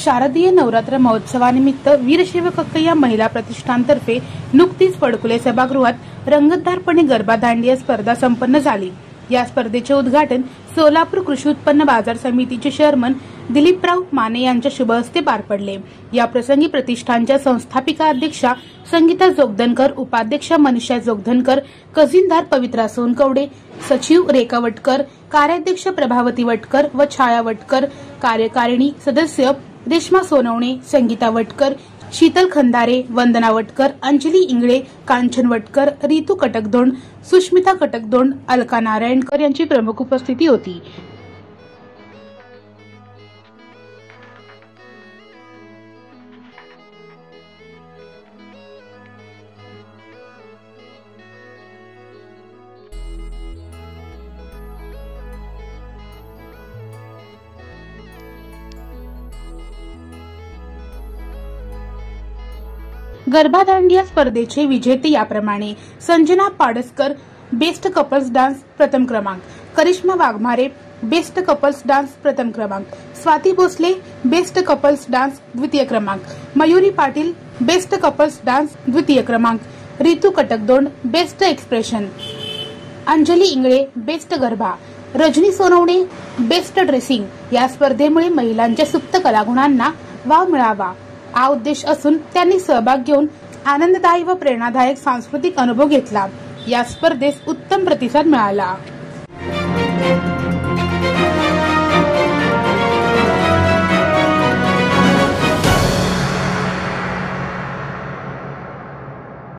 शारदीय नवरात्र महोत्सवानिमित्त वीरशैव कक्कय्या महिला प्रतिष्ठानतर्फे नुकतीच पडकुले सभागृहात रंगतदारपणे गरबा दांडिया स्पर्धा संपन्न झाली। या स्पर्धेचे उद्घाटन सोलापूर कृषी उत्पन्न बाजार समितीचे चेअरमन दिलीपराव माने यांच्या शुभ हस्ते पार पडले। या प्रसंगी प्रतिष्ठानच्या संस्थापिका अध्यक्षा संगीता जोगदनकर, उपाध्यक्षा मनीषा जोगदनकर, खजिनदार पवित्रा सोनकवडे, सचिव रेखा वटकर, कार्याध्यक्ष प्रभावती वटकर व छाया वटकर, कार्यकारिणी सदस्य रेश्मा सोनवणे, संगीता वटकर, शीतल खंदारे, वंदना वटकर, अंजली इंगळे, कांचन वटकर, रितू कटकदोंड, सुष्मिता कटकदोंड, अलका नारायणकर यांची प्रमुख उपस्थिती होती। गरबा दांडिया स्पर्धेचे विजेते याप्रमाणे: Sanjana Padaskar best couples dance प्रथम क्रमांक, Karishma Waghmare best couples dance प्रथम क्रमांक, Swati Bhosale best couples dance द्वितीय क्रमांक, Mayuri Patil best couples dance द्वितीय क्रमांक, Ritu Katakdond best expression, Anjali Ingale best garba, Rajni Sonawane best dressing. या स्पर्धेमुळे महिलांच्या सुप्त कलागुणांना वाव मिळावा हा उद्देश असून त्यांनी सहभाग घेऊन आनंददायी व प्रेरणादायक सांस्कृतिक अनुभव घेतला। या स्पर्धेस उत्तम प्रतिसाद मिळाला।